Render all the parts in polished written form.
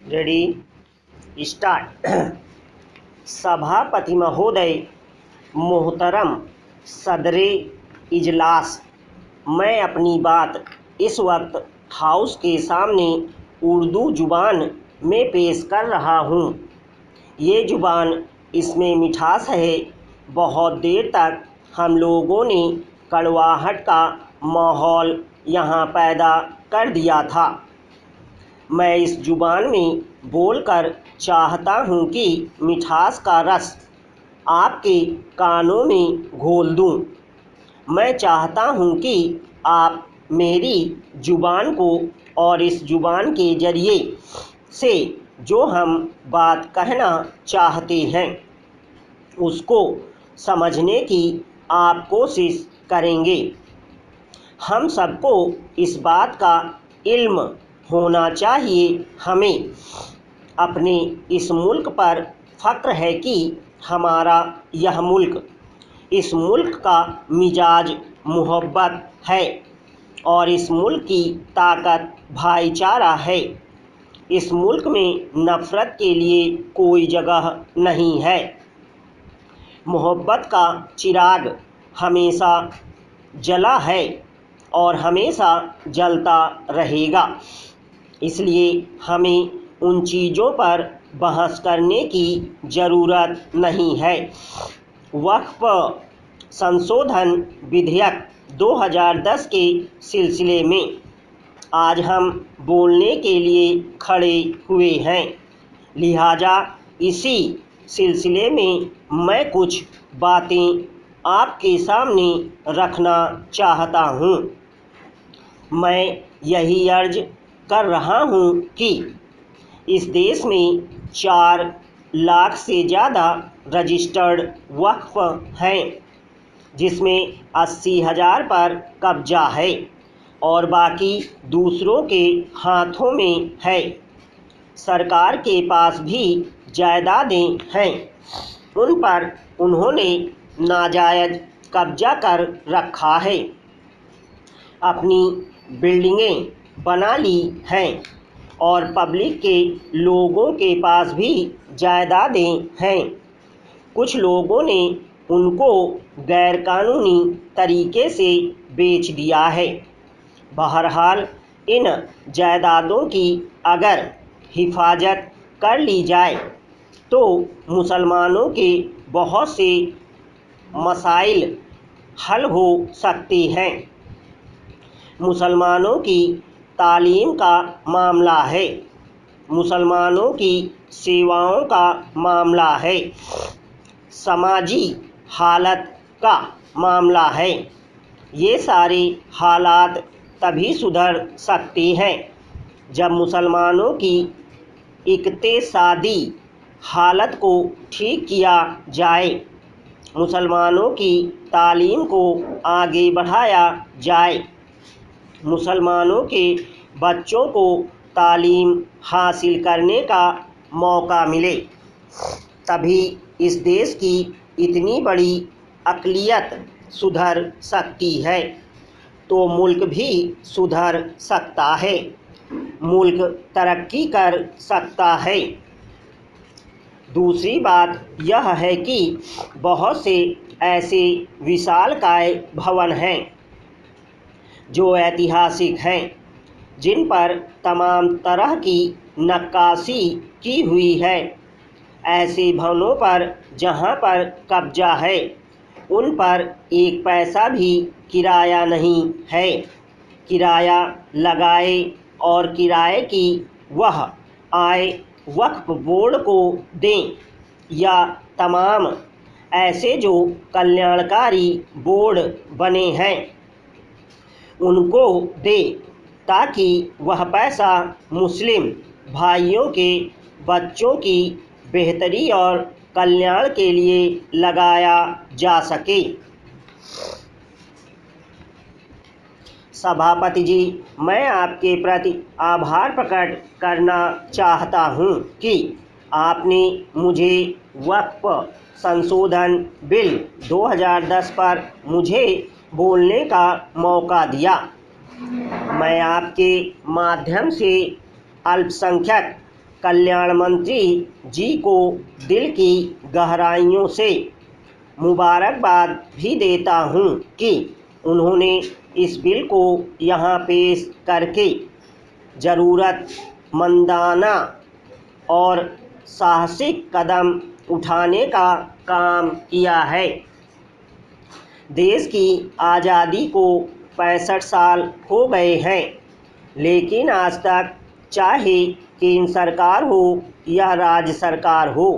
Ready start. सभापति महोदय, मोहतरम सदरे इजलास, मैं अपनी बात इस वक्त हाउस के सामने उर्दू ज़ुबान में पेश कर रहा हूँ। ये ज़ुबान, इसमें मिठास है। बहुत देर तक हम लोगों ने कड़वाहट का माहौल यहाँ पैदा कर दिया था। मैं इस ज़ुबान में बोलकर चाहता हूँ कि मिठास का रस आपके कानों में घोल दूँ। मैं चाहता हूँ कि आप मेरी ज़ुबान को और इस ज़ुबान के ज़रिए से जो हम बात कहना चाहते हैं उसको समझने की आप कोशिश करेंगे। हम सबको इस बात का इल्म होना चाहिए। हमें अपने इस मुल्क पर फ़ख्र है कि हमारा यह मुल्क, इस मुल्क का मिजाज मोहब्बत है और इस मुल्क की ताकत भाईचारा है। इस मुल्क में नफ़रत के लिए कोई जगह नहीं है। मोहब्बत का चिराग हमेशा जला है और हमेशा जलता रहेगा। इसलिए हमें उन चीज़ों पर बहस करने की ज़रूरत नहीं है। वक्फ संशोधन विधेयक 2010 के सिलसिले में आज हम बोलने के लिए खड़े हुए हैं। लिहाजा इसी सिलसिले में मैं कुछ बातें आपके सामने रखना चाहता हूँ। मैं यही अर्ज कर रहा हूँ कि इस देश में 4 लाख से ज़्यादा रजिस्टर्ड वक्फ हैं, जिसमें 80,000 पर कब्जा है और बाकी दूसरों के हाथों में है। सरकार के पास भी जायदादें हैं, उन पर उन्होंने नाजायज़ कब्जा कर रखा है। अपनी बिल्डिंगें बना ली हैं और पब्लिक के लोगों के पास भी जायदादें हैं। कुछ लोगों ने उनको गैरकानूनी तरीके से बेच दिया है। बहरहाल इन जायदादों की अगर हिफाजत कर ली जाए तो मुसलमानों के बहुत से मसाइल हल हो सकते हैं। मुसलमानों की तालीम का मामला है, मुसलमानों की सेवाओं का मामला है, समाजी हालत का मामला है। ये सारे हालात तभी सुधर सकते हैं जब मुसलमानों की इक़्तिसादी हालत को ठीक किया जाए, मुसलमानों की तालीम को आगे बढ़ाया जाए, मुसलमानों के बच्चों को तालीम हासिल करने का मौका मिले। तभी इस देश की इतनी बड़ी अक़लियत सुधर सकती है, तो मुल्क भी सुधर सकता है, मुल्क तरक्की कर सकता है। दूसरी बात यह है कि बहुत से ऐसे विशालकाय भवन हैं जो ऐतिहासिक हैं, जिन पर तमाम तरह की नक्काशी की हुई है। ऐसे भवनों पर जहाँ पर कब्जा है उन पर एक पैसा भी किराया नहीं है। किराया लगाए और किराए की वह आय वक्फ बोर्ड को दें या तमाम ऐसे जो कल्याणकारी बोर्ड बने हैं उनको दे, ताकि वह पैसा मुस्लिम भाइयों के बच्चों की बेहतरी और कल्याण के लिए लगाया जा सके। सभापति जी, मैं आपके प्रति आभार प्रकट करना चाहता हूँ कि आपने मुझे वक्फ संशोधन बिल 2010 पर मुझे बोलने का मौका दिया। मैं आपके माध्यम से अल्पसंख्यक कल्याण मंत्री जी को दिल की गहराइयों से मुबारकबाद भी देता हूं कि उन्होंने इस बिल को यहां पेश करके ज़रूरतमंदाना और साहसिक कदम उठाने का काम किया है। देश की आज़ादी को 65 साल हो गए हैं, लेकिन आज तक चाहे केंद्र सरकार हो या राज्य सरकार हो,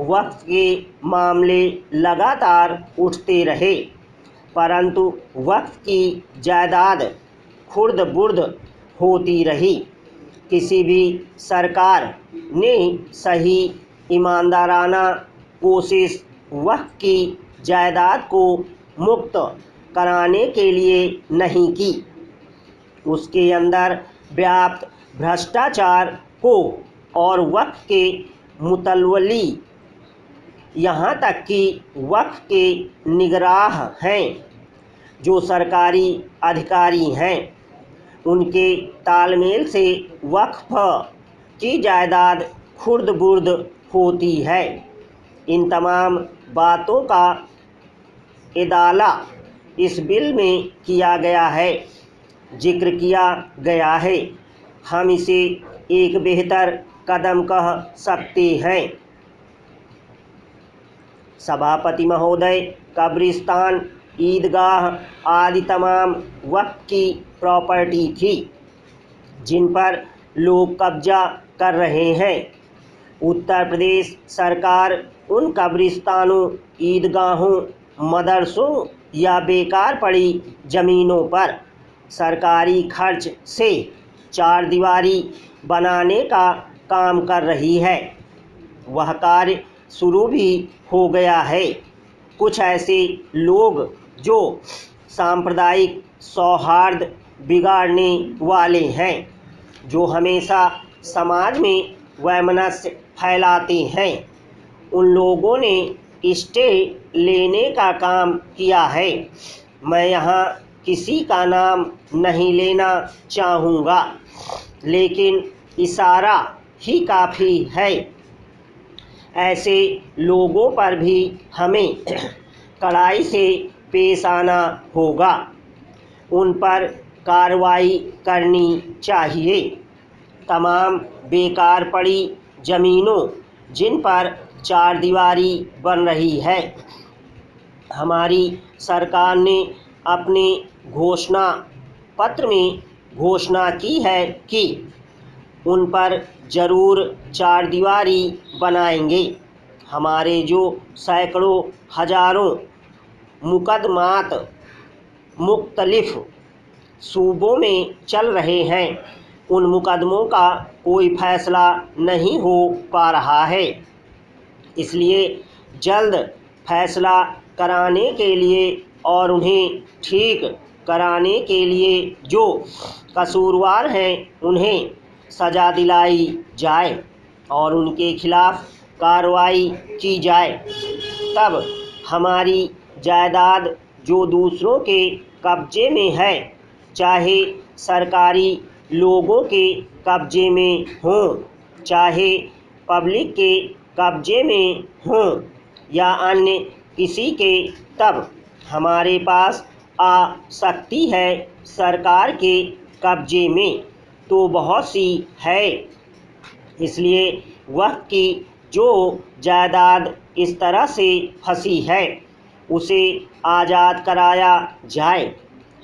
वक्फ के मामले लगातार उठते रहे, परंतु वक्फ की जायदाद खुर्द बुर्द होती रही। किसी भी सरकार ने सही ईमानदाराना कोशिश वक्फ की जायदाद को मुक्त कराने के लिए नहीं की। उसके अंदर व्याप्त भ्रष्टाचार को और वक्फ के मुतलवली यहाँ तक कि वक्फ के निगराह हैं जो सरकारी अधिकारी हैं, उनके तालमेल से वक्फ की जायदाद खुर्द बुर्द होती है। इन तमाम बातों का इदाला इस बिल में किया गया है, जिक्र किया गया है। हम इसे एक बेहतर कदम कह सकते हैं। सभापति महोदय, कब्रिस्तान, ईदगाह आदि तमाम वक्फ की प्रॉपर्टी थी जिन पर लोग कब्जा कर रहे हैं। उत्तर प्रदेश सरकार उन कब्रिस्तानों, ईदगाहों, मदरसों या बेकार पड़ी ज़मीनों पर सरकारी खर्च से चारदीवारी बनाने का काम कर रही है। वह कार्य शुरू भी हो गया है। कुछ ऐसे लोग जो सांप्रदायिक सौहार्द बिगाड़ने वाले हैं, जो हमेशा समाज में वैमनस्य फैलाते हैं, उन लोगों ने स्टे लेने का काम किया है। मैं यहाँ किसी का नाम नहीं लेना चाहूँगा, लेकिन इशारा ही काफ़ी है। ऐसे लोगों पर भी हमें कड़ाई से पेश आना होगा, उन पर कार्रवाई करनी चाहिए। तमाम बेकार पड़ी ज़मीनों जिन पर चारदीवारी बन रही है, हमारी सरकार ने अपने घोषणा पत्र में घोषणा की है कि उन पर ज़रूर चारदीवारी बनाएंगे। हमारे जो सैकड़ों हजारों मुकदमात मुख्तलिफ सूबों में चल रहे हैं, उन मुकदमों का कोई फैसला नहीं हो पा रहा है। इसलिए जल्द फैसला कराने के लिए और उन्हें ठीक कराने के लिए जो कसूरवार हैं उन्हें सज़ा दिलाई जाए और उनके खिलाफ कार्रवाई की जाए। तब हमारी जायदाद जो दूसरों के कब्जे में है, चाहे सरकारी लोगों के कब्जे में हों, चाहे पब्लिक के कब्जे में हों या अन्य किसी के, तब हमारे पास आ सकती है सरकार के कब्जे में तो बहुत सी है। इसलिए वक्फ की जो जायदाद इस तरह से फंसी है, उसे आज़ाद कराया जाए,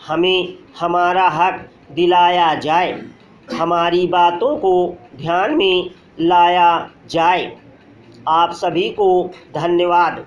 हमें हमारा हक दिलाया जाए, हमारी बातों को ध्यान में लाया जाए। आप सभी को धन्यवाद।